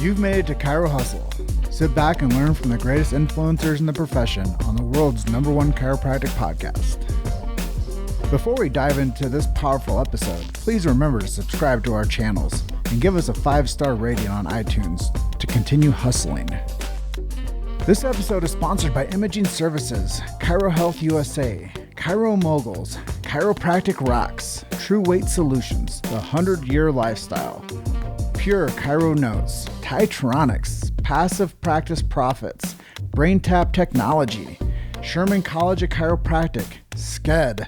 You've made it to Chiro Hustle. Sit back and learn from the greatest influencers in the profession on the world's #1 chiropractic podcast. Before we dive into this powerful episode, please remember to subscribe to our channels and give us a 5-star rating on iTunes to continue hustling. This episode is sponsored by Imaging Services, Chiro Health USA, Chiro Moguls, Chiropractic Rocks, True Weight Solutions, The 100-Year Lifestyle, Pure Chiro Notes, Titronics, Passive Practice Profits, BrainTap Technology, Sherman College of Chiropractic, SCED,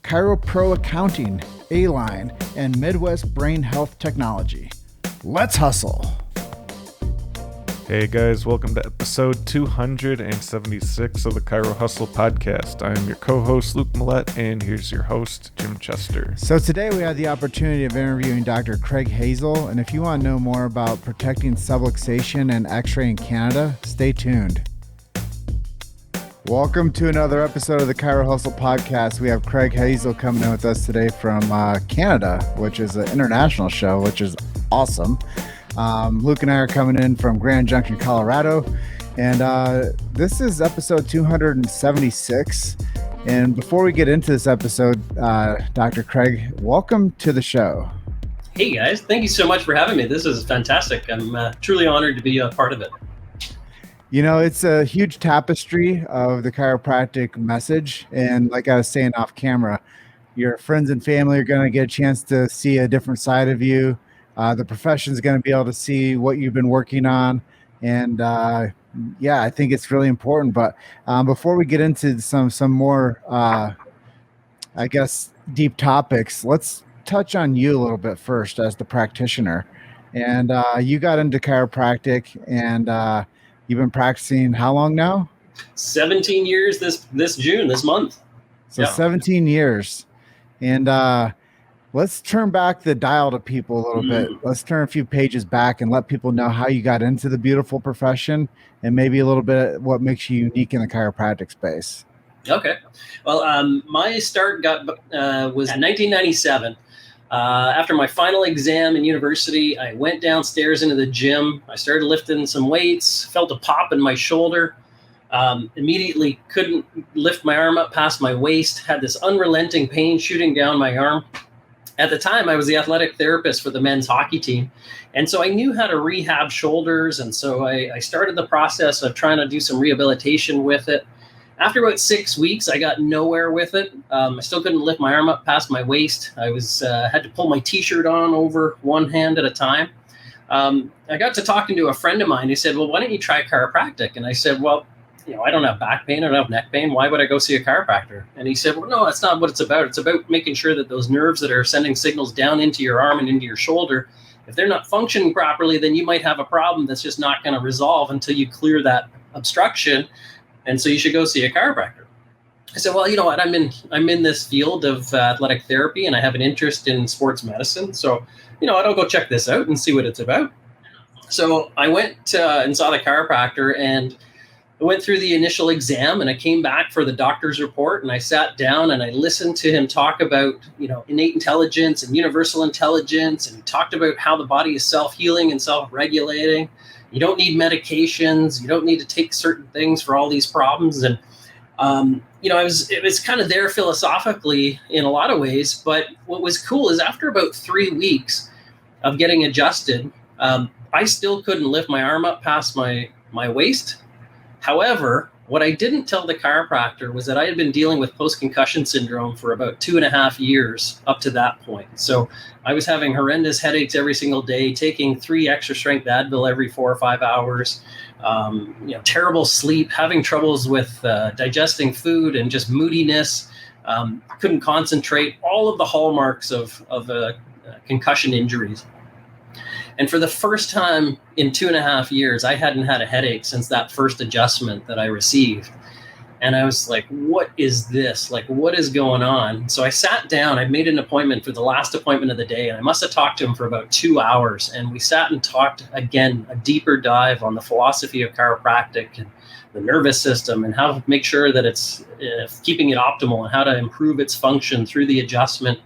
Chiro Pro Accounting, A-Line, and Midwest Brain Health Technology. Let's hustle! Hey guys, welcome to episode 276 of the Chiro Hustle podcast. I am your co-host Luke Millette, and here's your host Jim Chester. So today we had the opportunity of interviewing Dr. Craig Hazel, and if you want to know more about protecting subluxation and X-ray in Canada, stay tuned. Welcome to another episode of the Chiro Hustle podcast. We have Craig Hazel coming in with us today from Canada, which is an international show, which is awesome. Luke and I are coming in from Grand Junction, Colorado, and this is episode 276. And before we get into this episode, Dr. Craig, welcome to the show. Hey guys, thank you so much for having me. This is fantastic. I'm truly honored to be a part of it. You know, it's a huge tapestry of the chiropractic message, and like I was saying off camera, your friends and family are going to get a chance to see a different side of you. The profession is going to be able to see what you've been working on. And yeah, I think it's really important. But before we get into some more, I guess, deep topics, let's touch on you a little bit first as the practitioner. And you got into chiropractic, and you've been practicing how long now? 17 years this June, this month. So yeah. 17 years. And let's turn back the dial to people a little bit. Let's turn a few pages back and let people know how you got into the beautiful profession and maybe a little bit what makes you unique in the chiropractic space. Okay. Well, my start was in 1997. After my final exam in university, I went downstairs into the gym. I started lifting some weights, felt a pop in my shoulder. Immediately couldn't lift my arm up past my waist, had this unrelenting pain shooting down my arm. At the time, I was the athletic therapist for the men's hockey team. And so I knew how to rehab shoulders. And so I started the process of trying to do some rehabilitation with it. After about 6 weeks, I got nowhere with it. I still couldn't lift my arm up past my waist. I had to pull my t-shirt on over one hand at a time. I got to talking to a friend of mine who said, well, why don't you try chiropractic? And I said, well, I don't have back pain. I don't have neck pain. Why would I go see a chiropractor? And he said, well, no, that's not what it's about. It's about making sure that those nerves that are sending signals down into your arm and into your shoulder, if they're not functioning properly, then you might have a problem that's just not going to resolve until you clear that obstruction. And so you should go see a chiropractor. I said, well, you know what? I'm in this field of athletic therapy, and I have an interest in sports medicine. So, I'll go check this out and see what it's about. So I went and saw the chiropractor, and I went through the initial exam, and I came back for the doctor's report, and I sat down and I listened to him talk about, innate intelligence and universal intelligence. And he talked about how the body is self-healing and self-regulating. You don't need medications. You don't need to take certain things for all these problems. And, it was kind of there philosophically in a lot of ways. But what was cool is after about 3 weeks of getting adjusted, I still couldn't lift my arm up past my waist. However, what I didn't tell the chiropractor was that I had been dealing with post-concussion syndrome for about 2.5 years up to that point. So I was having horrendous headaches every single day, taking 3 extra strength Advil every 4 or 5 hours, terrible sleep, having troubles with digesting food and just moodiness, couldn't concentrate, all of the hallmarks of concussion injuries. And for the first time in 2.5 years, I hadn't had a headache since that first adjustment that I received. And I was like, what is this? Like, what is going on? So I sat down, I made an appointment for the last appointment of the day, and I must have talked to him for about 2 hours. And we sat and talked again, a deeper dive on the philosophy of chiropractic and the nervous system and how to make sure that it's keeping it optimal and how to improve its function through the adjustment.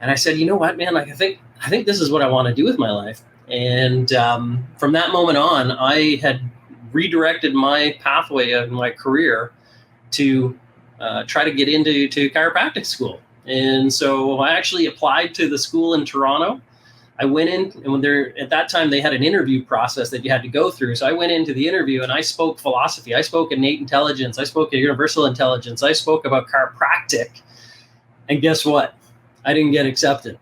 And I said, you know what, man, I think this is what I want to do with my life. And from that moment on, I had redirected my pathway of my career to try to get into chiropractic school. And so I actually applied to the school in Toronto. I went in, and at that time they had an interview process that you had to go through. So I went into the interview and I spoke philosophy. I spoke innate intelligence. I spoke universal intelligence. I spoke about chiropractic. And guess what? I didn't get accepted.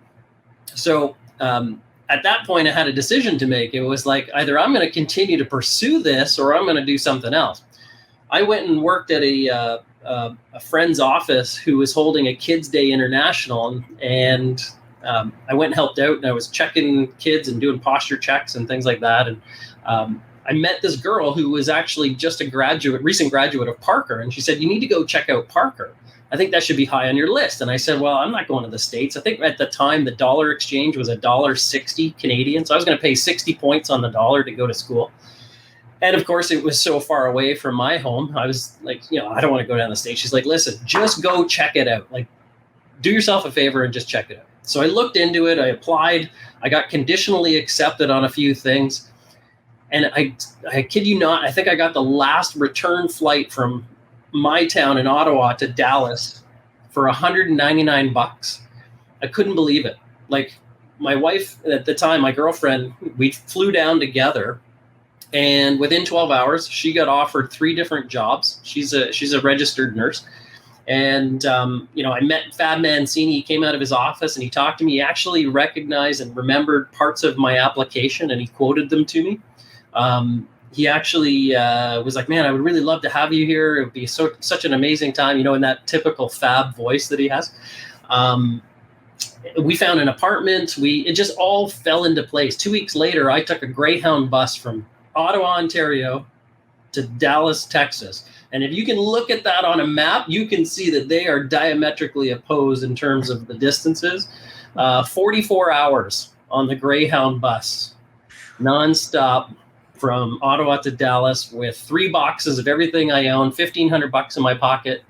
So at that point, I had a decision to make. It was like, either I'm going to continue to pursue this or I'm going to do something else. I went and worked at a friend's office who was holding a Kids Day International, and I went and helped out, and I was checking kids and doing posture checks and things like that. And I met this girl who was actually just a recent graduate of Parker, and she said, "You need to go check out Parker. I think that should be high on your list." And I said, "Well, I'm not going to the States." I think at the time the dollar exchange was $1.60 Canadian, so I was going to pay 60 points on the dollar to go to school. And of course, it was so far away from my home. I was like, I don't want to go down the States. She's like, "Listen, just go check it out. Like, do yourself a favor and just check it out." So I looked into it. I applied. I got conditionally accepted on a few things. And I kid you not, I think I got the last return flight from my town in Ottawa to Dallas for $199. I couldn't believe it. Like, my wife at the time, my girlfriend, we flew down together. And within 12 hours, she got offered 3 different jobs. She's a registered nurse. And, I met Fab Mancini. He came out of his office and he talked to me. He actually recognized and remembered parts of my application and he quoted them to me. He actually was like, "Man, I would really love to have you here. It would be such an amazing time," in that typical Fab voice that he has. We found an apartment. It just all fell into place. 2 weeks later, I took a Greyhound bus from Ottawa, Ontario to Dallas, Texas. And if you can look at that on a map, you can see that they are diametrically opposed in terms of the distances. 44 hours on the Greyhound bus, nonstop from Ottawa to Dallas with 3 boxes of everything I own, $1,500 in my pocket,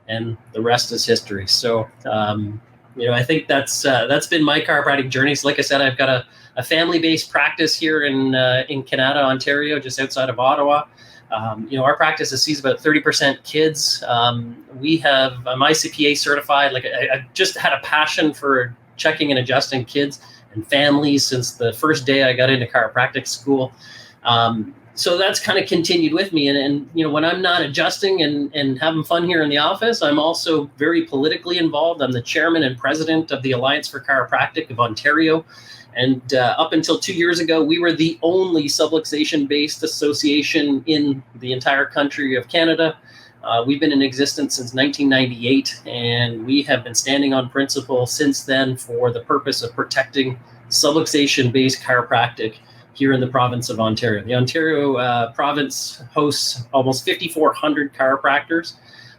and the rest is history. So, I think that's been my chiropractic journey. So like I said, I've got a family-based practice here in Kanata, Ontario, just outside of Ottawa. Our practice sees about 30% kids. I'm ICPA certified. Like I just had a passion for checking and adjusting kids and families since the first day I got into chiropractic school. So that's kind of continued with me. And when I'm not adjusting and having fun here in the office, I'm also very politically involved. I'm the chairman and president of the Alliance for Chiropractic of Ontario. And up until 2 years ago, we were the only subluxation-based association in the entire country of Canada. We've been in existence since 1998, and we have been standing on principle since then for the purpose of protecting subluxation-based chiropractic here in the province of Ontario. The Ontario province hosts almost 5,400 chiropractors.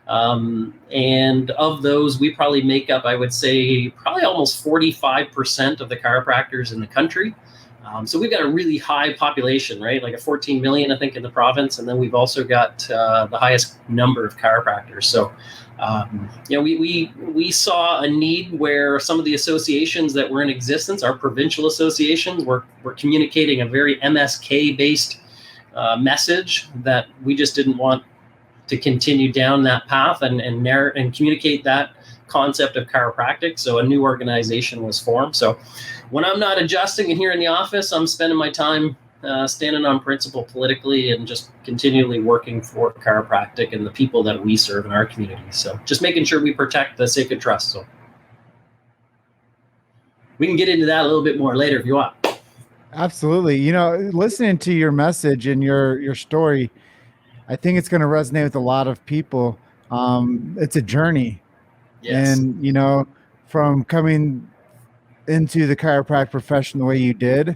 And of those, we probably make up, I would say, probably almost 45% of the chiropractors in the country. So we've got a really high population, right? Like a 14 million, I think, in the province. And then we've also got the highest number of chiropractors. So, we saw a need where some of the associations that were in existence, our provincial associations, were communicating a very MSK-based message that we just didn't want to continue down that path and communicate that concept of chiropractic. So a new organization was formed. So when I'm not adjusting and here in the office, I'm spending my time standing on principle politically and just continually working for chiropractic and the people that we serve in our community. So just making sure we protect the sacred trust. So we can get into that a little bit more later if you want. Absolutely. Listening to your message and your story, I think it's going to resonate with a lot of people. It's a journey. Yes. And, from coming into the chiropractic profession the way you did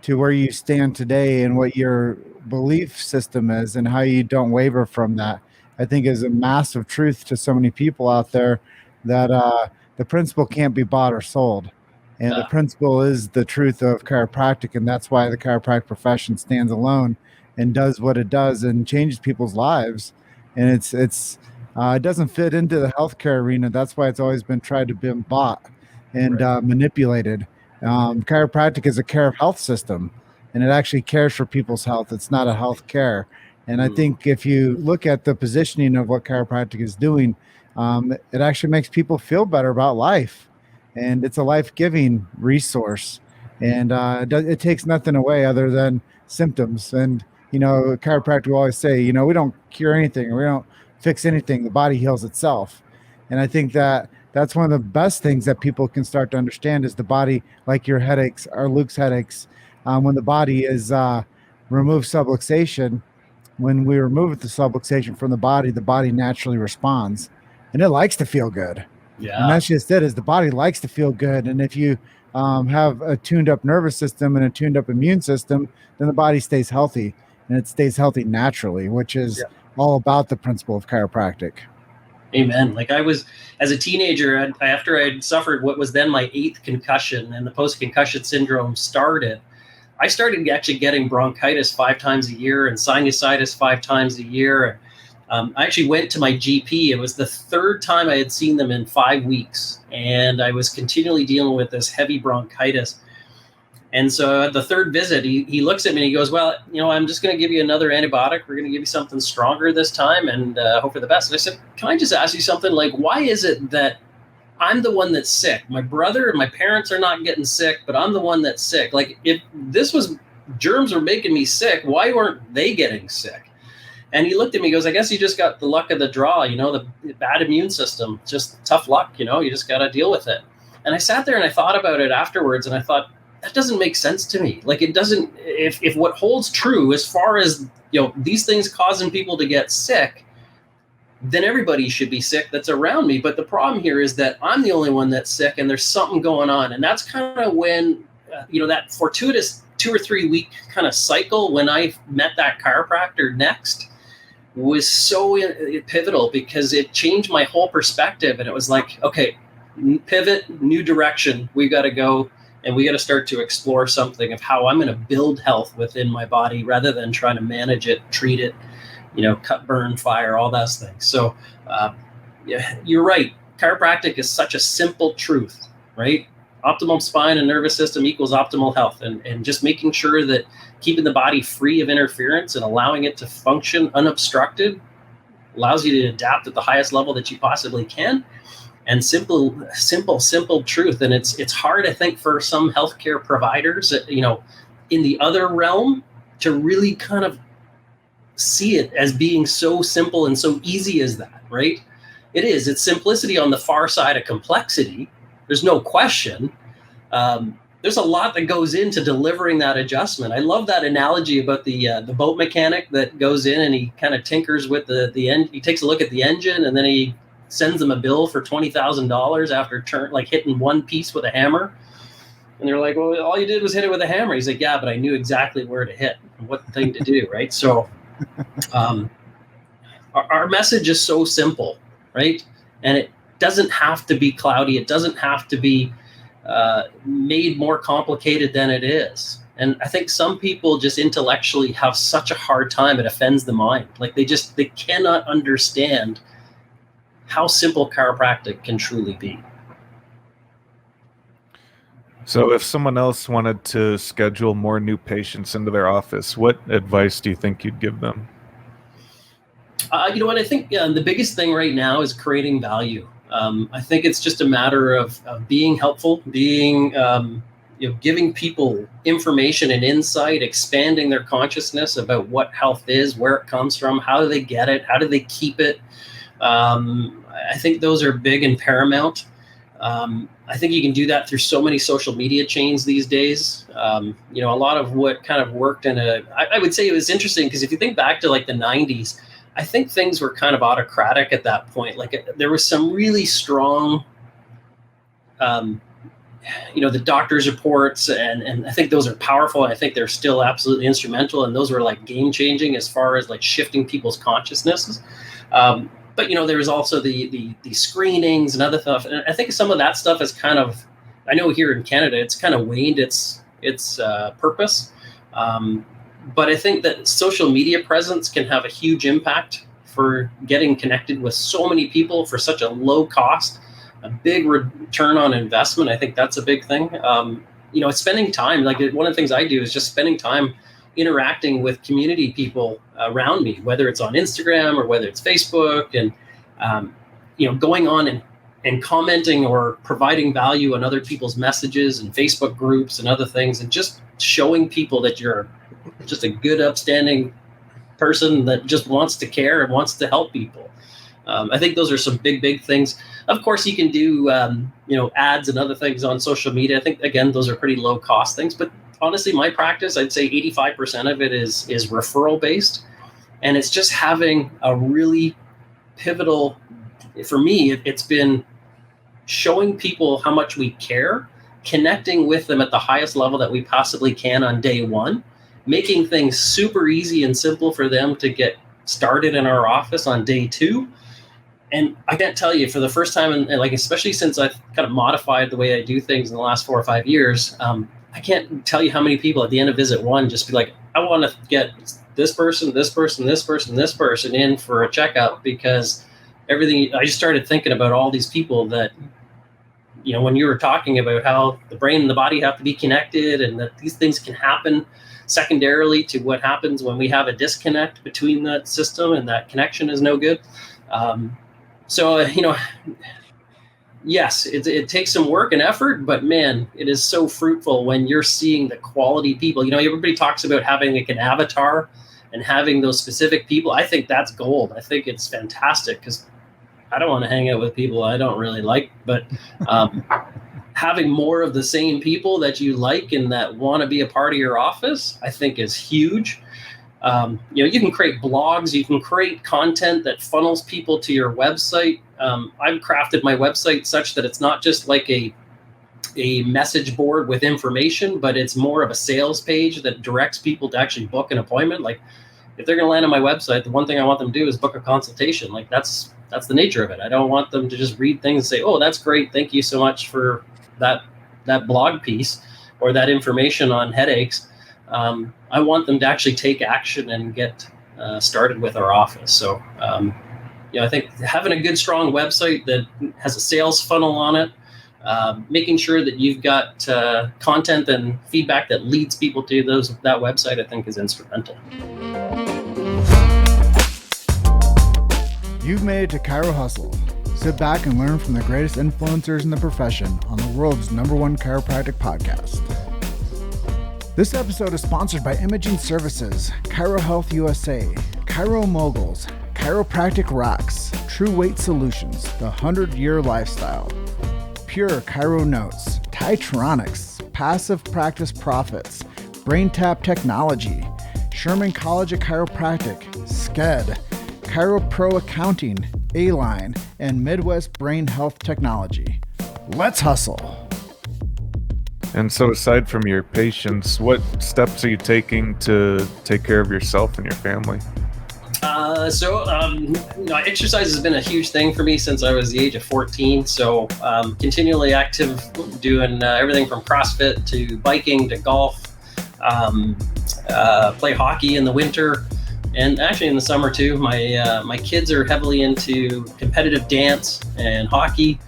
to where you stand today and what your belief system is and how you don't waver from that, I think is a massive truth to so many people out there that the principle can't be bought or sold. And the principle is the truth of chiropractic. And that's why the chiropractic profession stands alone and does what it does and changes people's lives. And it doesn't fit into the healthcare arena. That's why it's always been tried to be bought and manipulated. Chiropractic is a care of health system, and it actually cares for people's health. It's not a health care. And I think if you look at the positioning of what chiropractic is doing, it actually makes people feel better about life. And it's a life-giving resource. And it takes nothing away other than symptoms. And, chiropractic will always say, we don't cure anything, or we don't fix anything. The body heals itself. And I think that's one of the best things that people can start to understand is the body, like your headaches or Luke's headaches, when the body is remove subluxation. When we remove the subluxation from the body naturally responds, and it likes to feel good. Yeah. And that's just it, is the body likes to feel good. And if you have a tuned up nervous system and a tuned up immune system, then the body stays healthy, and it stays healthy naturally, which is all about the principle of chiropractic. Amen. Like I was, as a teenager, after I'd suffered what was then my 8th concussion and the post-concussion syndrome started, I started actually getting bronchitis 5 times a year and sinusitis 5 times a year. I actually went to my GP. It was the 3rd time I had seen them in 5 weeks, and I was continually dealing with this heavy bronchitis. And so at the 3rd visit, he looks at me and he goes, well, I'm just going to give you another antibiotic. We're going to give you something stronger this time and hope for the best. And I said, can I just ask you something? Like, why is it that I'm the one that's sick? My brother and my parents are not getting sick, but I'm the one that's sick. Like, if this was germs were making me sick, why weren't they getting sick? And he looked at me, he goes, I guess you just got the luck of the draw, the bad immune system, just tough luck, you just got to deal with it. And I sat there and I thought about it afterwards, and I thought, that doesn't make sense to me. Like, it doesn't, if what holds true as far as, these things causing people to get sick, then everybody should be sick that's around me. But the problem here is that I'm the only one that's sick, and there's something going on. And that's kind of when, that fortuitous 2 or 3 week kind of cycle when I met that chiropractor next was so pivotal, because it changed my whole perspective. And it was like, okay, pivot, new direction. We got to go. And we got to start to explore something of how I'm going to build health within my body rather than trying to manage it, treat it, cut, burn, fire, all those things. So you're right. Chiropractic is such a simple truth, right? Optimal spine and nervous system equals optimal health. And just making sure that keeping the body free of interference and allowing it to function unobstructed allows you to adapt at the highest level that you possibly can. And simple truth. And it's hard, I think, for some healthcare providers, in the other realm to really kind of see it as being so simple and so easy as that, right? It is. It's simplicity on the far side of complexity. There's no question. There's a lot that goes into delivering that adjustment. I love that analogy about the boat mechanic that goes in and he kind of tinkers with the end. He takes a look at the engine, and then he sends them a bill for $20,000 after hitting one piece with a hammer. And they're like, well, all you did was hit it with a hammer. He's like, yeah, but I knew exactly where to hit and what thing to do, right? So our message is so simple, right? And it doesn't have to be cloudy. It doesn't have to be made more complicated than it is. And I think some people just intellectually have such a hard time, it offends the mind. Like they cannot understand how simple chiropractic can truly be. So if someone else wanted to schedule more new patients into their office, what advice do you think you'd give them? You know what? I think the biggest thing right now is creating value. I think it's just a matter of being helpful, being, giving people information and insight, expanding their consciousness about what health is, where it comes from, how do they get it, how do they keep it. I think those are big and paramount. I think you can do that through so many social media chains these days. A lot of what kind of worked I would say it was interesting because if you think back to like the 90s, I think things were kind of autocratic at that point. Like there was some really strong, the doctor's reports, and I think those are powerful. And I think they're still absolutely instrumental. And those were like game changing as far as like shifting people's consciousnesses. But there was also the screenings and other stuff, and I think some of that stuff is kind of, I know here in Canada, it's kind of waned its purpose. But I think that social media presence can have a huge impact for getting connected with so many people for such a low cost, a big return on investment. I think that's a big thing. spending time, like one of the things I do is just spending time interacting with community people around me, whether it's on Instagram or whether it's Facebook, and going on and commenting or providing value on other people's messages and Facebook groups and other things, and just showing people that you're just a good, upstanding person that just wants to care and wants to help people. I think those are some big things. Of course, you can do ads and other things on social media. I think, again, those are pretty low cost things, but honestly, my practice, I'd say 85% of it is referral based, and it's just having a really pivotal, for me, it's been showing people how much we care, connecting with them at the highest level that we possibly can on day one, making things super easy and simple for them to get started in our office on day two. And I can't tell you, for the first time, and like, especially since I've kind of modified the way I do things in the last 4 or 5 years, I can't tell you how many people at the end of visit one just be like, I want to get this person in for a checkup, because everything, I just started thinking about all these people that, when you were talking about how the brain and the body have to be connected, and that these things can happen secondarily to what happens when we have a disconnect between that system, and that connection is no good. Yes, it takes some work and effort, but man, it is so fruitful when you're seeing the quality people. Everybody talks about having like an avatar and having those specific people. I think that's gold. I think it's fantastic, because I don't want to hang out with people I don't really like, but having more of the same people that you like and that want to be a part of your office, I think is huge. You can create blogs, you can create content that funnels people to your website. I've crafted my website such that it's not just like a message board with information, but it's more of a sales page that directs people to actually book an appointment. Like, if they're going to land on my website, the one thing I want them to do is book a consultation. Like, that's the nature of it. I don't want them to just read things and say, oh, that's great, thank you so much for that blog piece or that information on headaches. I want them to actually take action and get started with our office. So, I think having a good, strong website that has a sales funnel on it, making sure that you've got content and feedback that leads people to that website, I think is instrumental. You've made it to Chiro Hustle. Sit back and learn from the greatest influencers in the profession on the world's #1 chiropractic podcast. This episode is sponsored by Imaging Services, Chiro Health USA, Chiro Moguls, Chiropractic Rocks, True Weight Solutions, The 100-Year Lifestyle, Pure Chiro Notes, Titronics, Passive Practice Profits, BrainTap Technology, Sherman College of Chiropractic, SCED, Chiro Pro Accounting, A-Line, and Midwest Brain Health Technology. Let's hustle. And so, aside from your patients, what steps are you taking to take care of yourself and your family? Exercise has been a huge thing for me since I was the age of 14. So continually active, doing everything from CrossFit to biking to golf, play hockey in the winter, and actually in the summer too. My kids are heavily into competitive dance and hockey.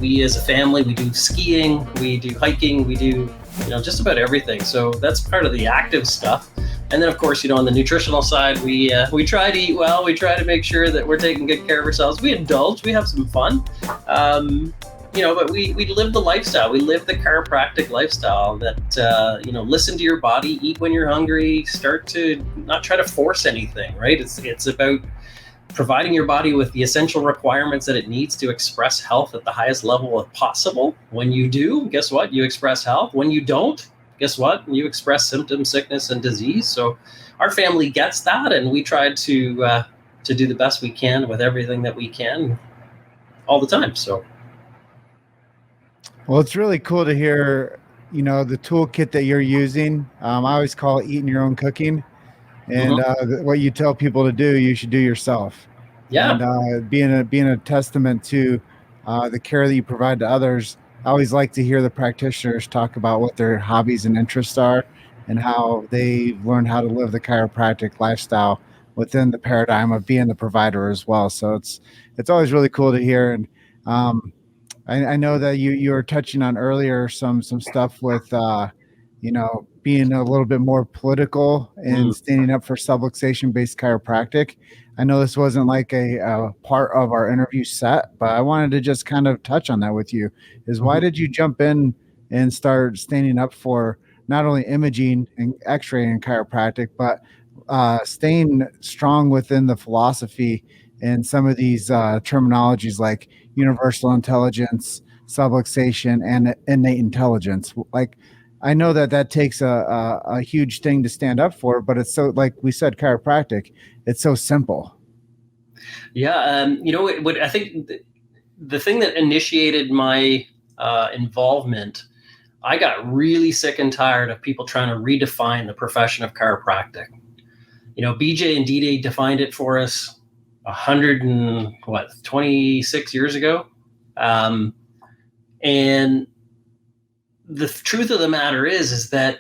We as a family, we do skiing, we do hiking, we do, just about everything. So that's part of the active stuff. And then, of course, on the nutritional side, we try to eat well. We try to make sure that we're taking good care of ourselves. We indulge, we have some fun, but we live the lifestyle. We live the chiropractic lifestyle that, listen to your body, eat when you're hungry, start to not try to force anything, right? It's about providing your body with the essential requirements that it needs to express health at the highest level possible. When you do, guess what? You express health. When you don't, guess what? You express symptom, sickness, and disease. So our family gets that, and we try to do the best we can with everything that we can all the time. So, well, it's really cool to hear, the toolkit that you're using. I always call it eating your own cooking. And what you tell people to do, you should do yourself. Yeah. And being a testament to the care that you provide to others. I always like to hear the practitioners talk about what their hobbies and interests are and how they've learned how to live the chiropractic lifestyle within the paradigm of being the provider as well. So it's always really cool to hear. And I know that you were touching on earlier some stuff with being a little bit more political and standing up for subluxation based chiropractic. I know this wasn't like a part of our interview set, but I wanted to just kind of touch on that with you. Is why did you jump in and start standing up for not only imaging and X-ray and chiropractic, but staying strong within the philosophy and some of these terminologies like universal intelligence, subluxation, and innate intelligence? Like, I know that takes a huge thing to stand up for, but it's so, like we said, chiropractic, it's so simple. Yeah. What I think the thing that initiated my involvement, I got really sick and tired of people trying to redefine the profession of chiropractic. BJ and D-Day defined it for us 26 years ago. And the truth of the matter is that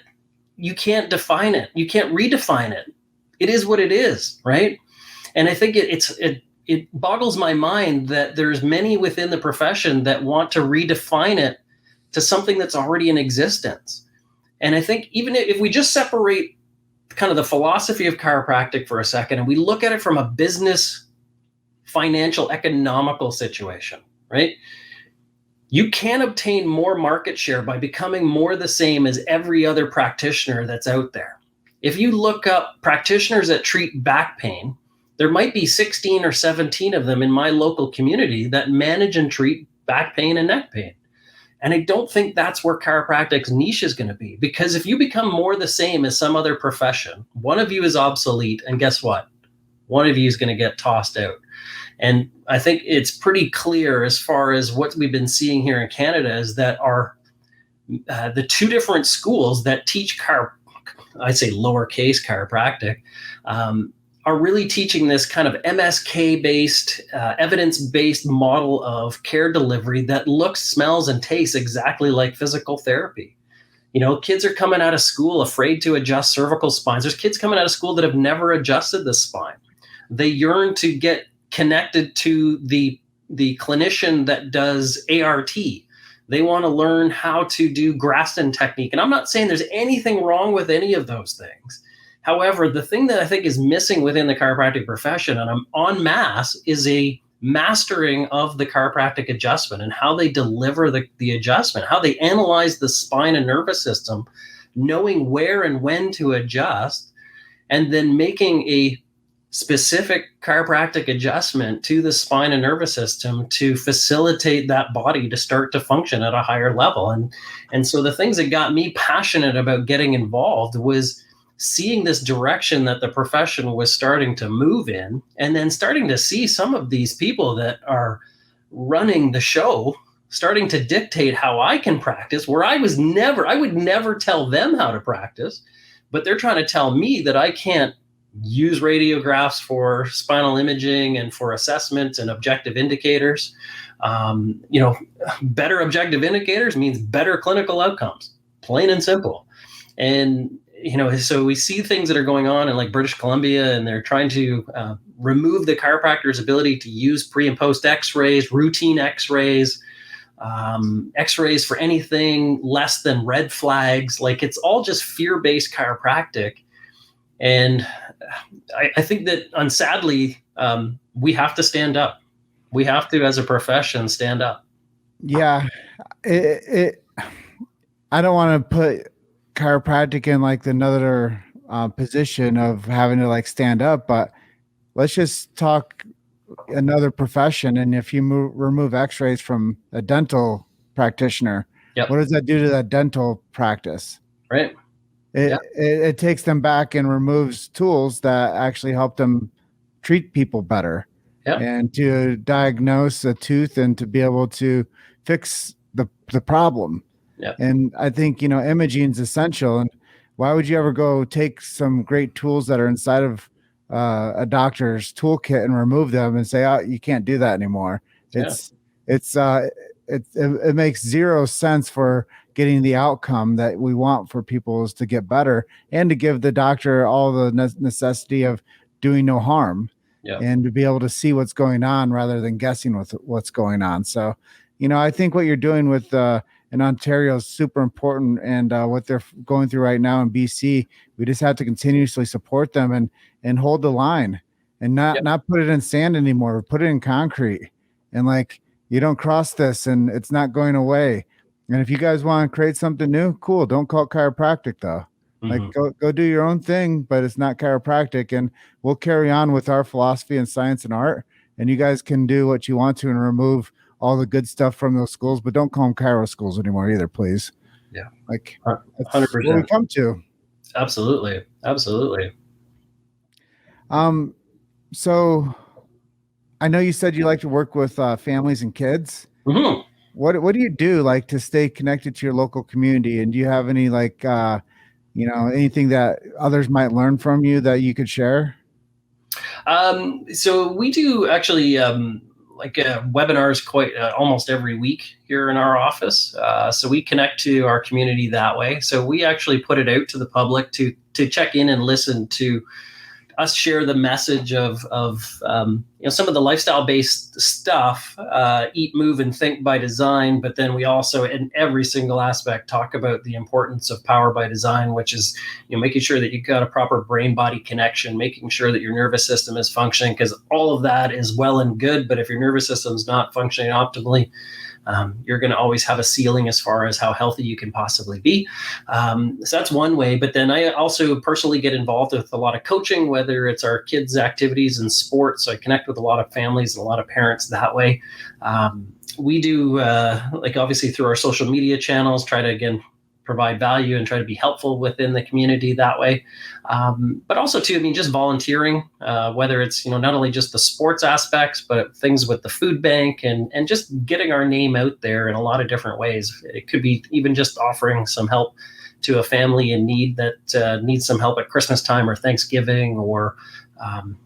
you can't define it. You can't redefine it. It is what it is, right? And I think it boggles my mind that there's many within the profession that want to redefine it to something that's already in existence. And I think even if we just separate kind of the philosophy of chiropractic for a second, and we look at it from a business, financial, economical situation, right? You can obtain more market share by becoming more the same as every other practitioner that's out there. If you look up practitioners that treat back pain, there might be 16 or 17 of them in my local community that manage and treat back pain and neck pain. And I don't think that's where chiropractic's niche is going to be, because if you become more the same as some other profession, one of you is obsolete, and guess what? One of you is going to get tossed out. And I think it's pretty clear as far as what we've been seeing here in Canada is that the two different schools that teach I'd say lowercase chiropractic, are really teaching this kind of MSK-based, evidence-based model of care delivery that looks, smells, and tastes exactly like physical therapy. Kids are coming out of school afraid to adjust cervical spines. There's kids coming out of school that have never adjusted the spine. They yearn to get connected to the clinician that does ART. They want to learn how to do Graston technique. And I'm not saying there's anything wrong with any of those things. However, the thing that I think is missing within the chiropractic profession, and en masse, is a mastering of the chiropractic adjustment and how they deliver the adjustment, how they analyze the spine and nervous system, knowing where and when to adjust, and then making a specific chiropractic adjustment to the spine and nervous system to facilitate that body to start to function at a higher level. And so the things that got me passionate about getting involved was seeing this direction that the profession was starting to move in, and then starting to see some of these people that are running the show starting to dictate how I can practice, where I would never tell them how to practice, but they're trying to tell me that I can't use radiographs for spinal imaging and for assessment and objective indicators. Better objective indicators means better clinical outcomes, plain and simple. And so we see things that are going on in like British Columbia, and they're trying to remove the chiropractor's ability to use pre and post X-rays, routine X-rays, X-rays for anything less than red flags. Like, it's all just fear-based chiropractic. And I think that, sadly, we have to stand up. We have to, as a profession, stand up. Yeah. I don't want to put chiropractic in like another position of having to like stand up, but let's just talk another profession. And if you remove X-rays from a dental practitioner, Yep. What does that do to that dental practice? Right. It takes them back and removes tools that actually help them treat people better, and to diagnose a tooth and to be able to fix the problem. And I think, imaging is essential. And why would you ever go take some great tools that are inside of a doctor's toolkit and remove them and say, oh, you can't do that anymore? It makes zero sense for getting the outcome that we want for people, is to get better and to give the doctor all the necessity of doing no harm, and to be able to see what's going on rather than guessing with what's going on. So I think what you're doing with in Ontario is super important, and what they're going through right now in BC, we just have to continuously support them and hold the line, and not put it in sand anymore. Put it in concrete, and like you don't cross this, and it's not going away. And if you guys want to create something new, cool. Don't call it chiropractic though. Like go do your own thing, but it's not chiropractic, and we'll carry on with our philosophy and science and art, and you guys can do what you want to and remove all the good stuff from those schools, but don't call them chiro schools anymore either, please. Yeah. Like 100%. What we come to. Absolutely. So I know you said you like to work with families and kids. Mm-hmm. What do you do like to stay connected to your local community? And do you have any like, anything that others might learn from you that you could share? So we do actually webinars quite almost every week here in our office. So we connect to our community that way. So we actually put it out to the public to check in and listen to us share the message of some of the lifestyle based stuff, eat, move, and think by design. But then we also, in every single aspect, talk about the importance of power by design, which is making sure that you've got a proper brain body connection, making sure that your nervous system is functioning, because all of that is well and good. But if your nervous system is not functioning optimally, you're going to always have a ceiling as far as how healthy you can possibly be. So that's one way. But then I also personally get involved with a lot of coaching, whether it's our kids' activities and sports. So I connect with a lot of families and a lot of parents that way. We do, obviously through our social media channels, try to, again, provide value and try to be helpful within the community that way. But also too, just volunteering, whether it's, not only just the sports aspects, but things with the food bank and just getting our name out there in a lot of different ways. It could be even just offering some help to a family in need that needs some help at Christmas time or Thanksgiving, or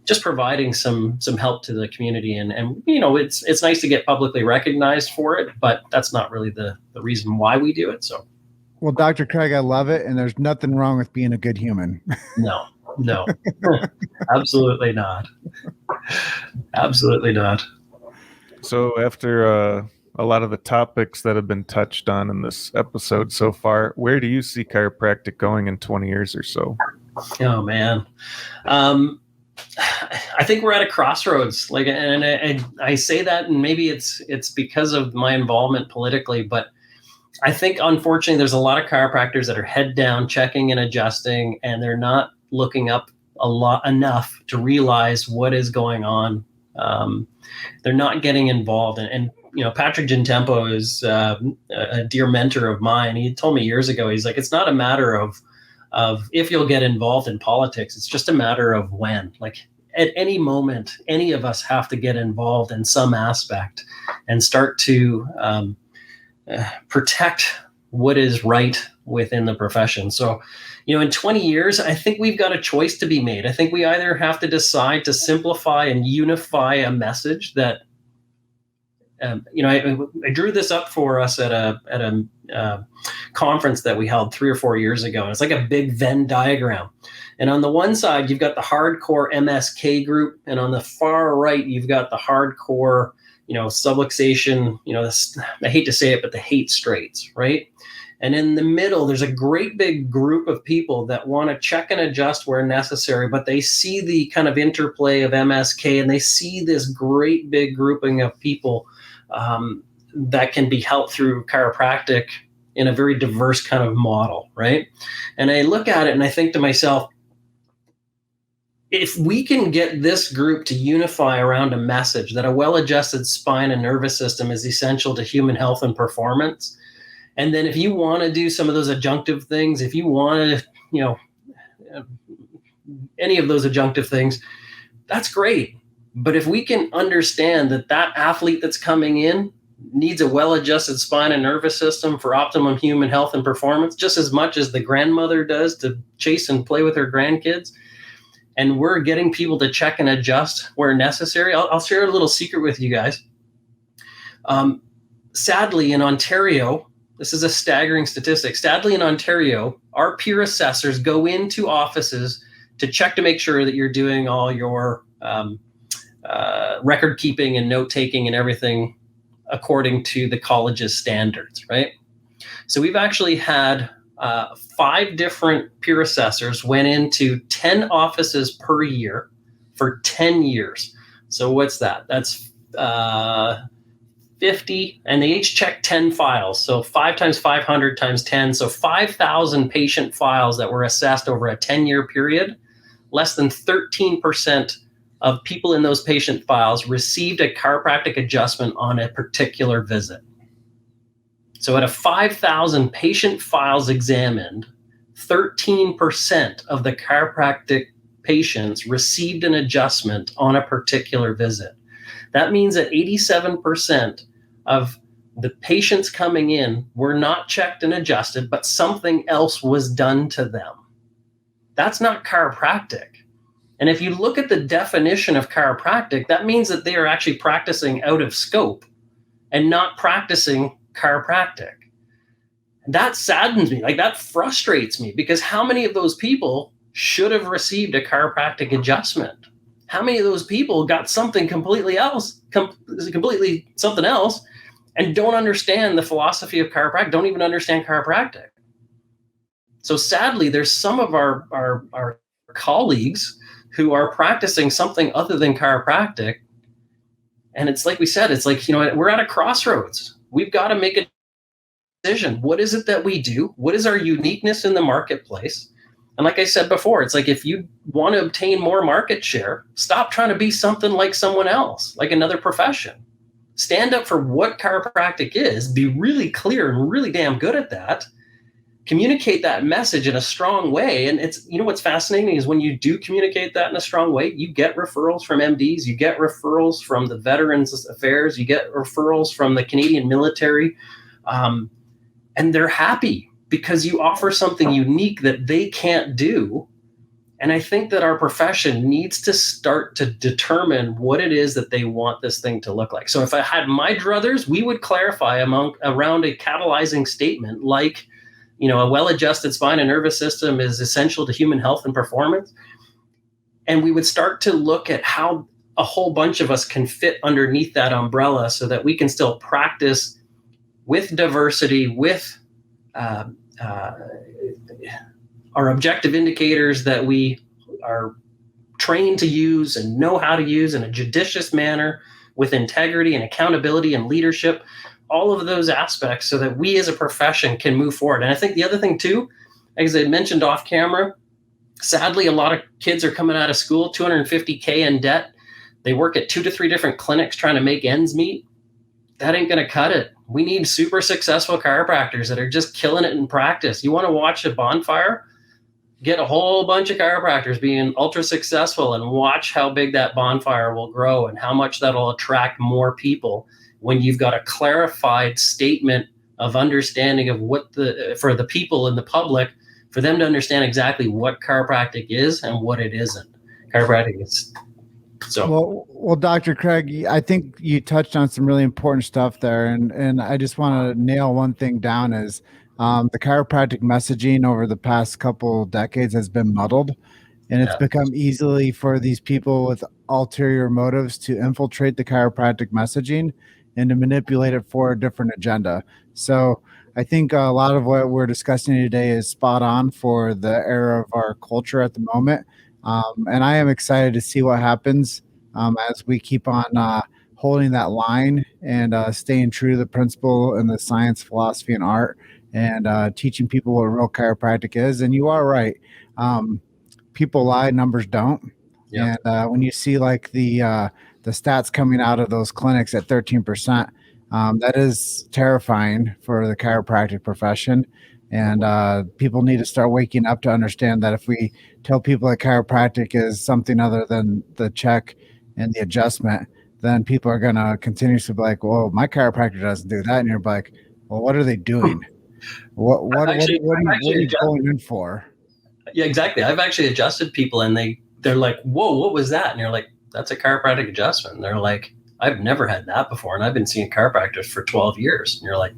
just providing some help to the community. And it's nice to get publicly recognized for it, but that's not really the reason why we do it. So. Well, Dr. Craig, I love it. And there's nothing wrong with being a good human. No, absolutely not. Absolutely not. So after a lot of the topics that have been touched on in this episode so far, where do you see chiropractic going in 20 years or so? Oh, man. I think we're at a crossroads. And I say that, and maybe it's because of my involvement politically, but I think, unfortunately, there's a lot of chiropractors that are head down, checking and adjusting, and they're not looking up enough to realize what is going on. They're not getting involved. And Patrick Gentempo is a dear mentor of mine. He told me years ago, he's like, it's not a matter of if you'll get involved in politics. It's just a matter of when. Like, at any moment, any of us have to get involved in some aspect and start to protect what is right within the profession. So, in 20 years, I think we've got a choice to be made. I think we either have to decide to simplify and unify a message that, I drew this up for us at a conference that we held 3 or 4 years ago. And it's like a big Venn diagram. And on the one side, you've got the hardcore MSK group. And on the far right, you've got the hardcore subluxation, I hate to say it, but the hate straights, right? And in the middle, there's a great big group of people that want to check and adjust where necessary, but they see the kind of interplay of MSK, and they see this great big grouping of people that can be helped through chiropractic in a very diverse kind of model, right? And I look at it and I think to myself, if we can get this group to unify around a message that a well-adjusted spine and nervous system is essential to human health and performance, and then if you want to do some of those adjunctive things, if you want to, any of those adjunctive things, that's great. But if we can understand that athlete that's coming in needs a well-adjusted spine and nervous system for optimum human health and performance, just as much as the grandmother does to chase and play with her grandkids, and we're getting people to check and adjust where necessary. I'll share a little secret with you guys. Sadly, in Ontario, this is a staggering statistic. Sadly, in Ontario, our peer assessors go into offices to check to make sure that you're doing all your record keeping and note taking and everything according to the college's standards, right? So we've actually had 5 different peer assessors went into 10 offices per year for 10 years. So what's that? That's 50, and they each checked 10 files. So 5 times 500 times 10. So 5,000 patient files that were assessed over a 10-year period. Less than 13% of people in those patient files received a chiropractic adjustment on a particular visit. So out of 5,000 patient files examined, 13% of the chiropractic patients received an adjustment on a particular visit. That means that 87% of the patients coming in were not checked and adjusted, but something else was done to them. That's not chiropractic. And if you look at the definition of chiropractic, that means that they are actually practicing out of scope and not practicing chiropractic. That saddens me. Like, that frustrates me, because how many of those people should have received a chiropractic adjustment? How many of those people got something completely something else, and don't understand the philosophy of chiropractic, don't even understand chiropractic? So sadly, there's some of our colleagues who are practicing something other than chiropractic. And it's like we said, it's like, we're at a crossroads. We've got to make a decision. What is it that we do? What is our uniqueness in the marketplace? And like I said before, it's like, if you want to obtain more market share, stop trying to be something like someone else, like another profession. Stand up for what chiropractic is, be really clear and really damn good at that. Communicate that message in a strong way. And it's, what's fascinating is when you do communicate that in a strong way, you get referrals from MDs, you get referrals from the Veterans Affairs, you get referrals from the Canadian military. And they're happy because you offer something unique that they can't do. And I think that our profession needs to start to determine what it is that they want this thing to look like. So if I had my druthers, we would clarify around a catalyzing statement like, a well-adjusted spine and nervous system is essential to human health and performance. And we would start to look at how a whole bunch of us can fit underneath that umbrella so that we can still practice with diversity, with our objective indicators that we are trained to use and know how to use in a judicious manner, with integrity and accountability and leadership, all of those aspects, so that we as a profession can move forward. And I think the other thing too, as I mentioned off camera, sadly, a lot of kids are coming out of school, $250K in debt. They work at 2 to 3 different clinics trying to make ends meet. That ain't going to cut it. We need super successful chiropractors that are just killing it in practice. You want to watch a bonfire? Get a whole bunch of chiropractors being ultra successful and watch how big that bonfire will grow and how much that'll attract more people when you've got a clarified statement of understanding of for the people in the public, for them to understand exactly what chiropractic is and what it isn't. Chiropractic is. So well, Dr. Craig, I think you touched on some really important stuff there, and I just want to nail one thing down: is the chiropractic messaging over the past couple decades has been muddled, and it's become easily for these people with ulterior motives to infiltrate the chiropractic messaging and to manipulate it for a different agenda. So I think a lot of what we're discussing today is spot on for the era of our culture at the moment. And I am excited to see what happens as we keep on holding that line and staying true to the principle and the science, philosophy, and art, and teaching people what real chiropractic is. And you are right. People lie, numbers don't. Yeah. And when you see like the stats coming out of those clinics at 13%, that is terrifying for the chiropractic profession. And people need to start waking up to understand that if we tell people that chiropractic is something other than the check and the adjustment, then people are going to continuously be like, well, my chiropractor doesn't do that. And you're like, well, what are they doing? What are you going in for? Yeah, exactly. I've actually adjusted people and they're like, whoa, what was that? And you're like, that's a chiropractic adjustment. And they're like, I've never had that before. And I've been seeing chiropractors for 12 years. And you're like,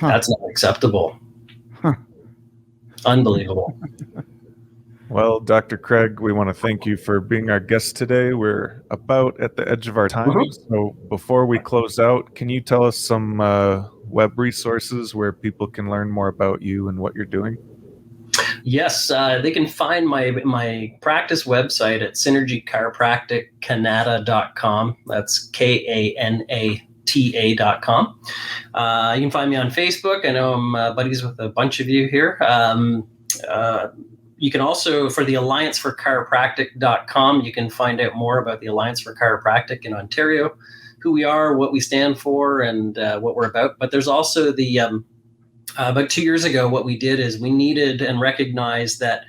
that's not acceptable. Unbelievable. Well, Dr. Craig, we want to thank you for being our guest today. We're about at the edge of our time. Mhm. So before we close out, can you tell us some web resources where people can learn more about you and what you're doing? Yes, they can find my practice website at Synergy Chiropractic Kanata.com. That's KANATA.com. You can find me on Facebook. I know I'm buddies with a bunch of you here. You can also, for the Alliance for Chiropractic.com, you can find out more about the Alliance for Chiropractic in Ontario, who we are, what we stand for, and what we're about. But there's also the about 2 years ago, what we did is we needed and recognized that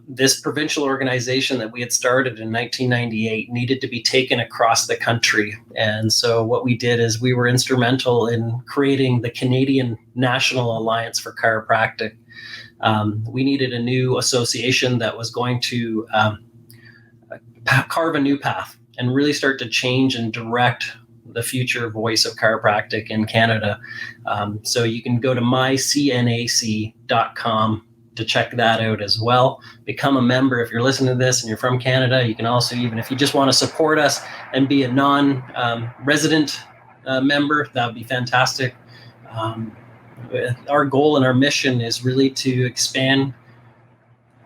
this provincial organization that we had started in 1998 needed to be taken across the country. And so what we did is we were instrumental in creating the Canadian National Alliance for Chiropractic. We needed a new association that was going to carve a new path and really start to change and direct the future voice of chiropractic in Canada. So you can go to mycnac.com to check that out as well. Become a member if you're listening to this and you're from Canada. You can also, even if you just want to support us and be a non-resident member, that would be fantastic. Our goal and our mission is really to expand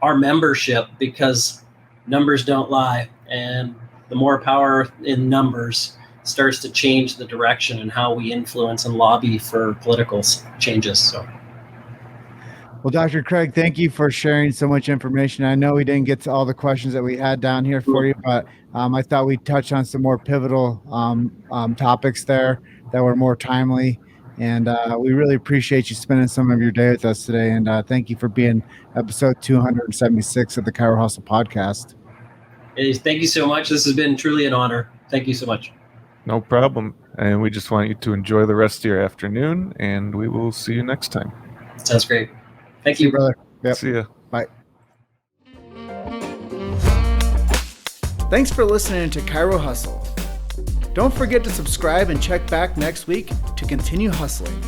our membership, because numbers don't lie, and the more power in numbers starts to change the direction and how we influence and lobby for political changes. So, Well, Dr. Craig, thank you for sharing so much information. I know we didn't get to all the questions that we had down here for you, but I thought we'd touch on some more pivotal topics there that were more timely. And we really appreciate you spending some of your day with us today. And thank you for being episode 276 of the Chiro Hustle podcast. hey, thank you so much. This has been truly an honor. Thank you so much. No problem. And we just want you to enjoy the rest of your afternoon, and we will see you next time. Sounds great. Thank See you, you. brother. Yep. See ya. Bye. Thanks for listening to Chiro Hustle. Don't forget to subscribe and check back next week to continue hustling.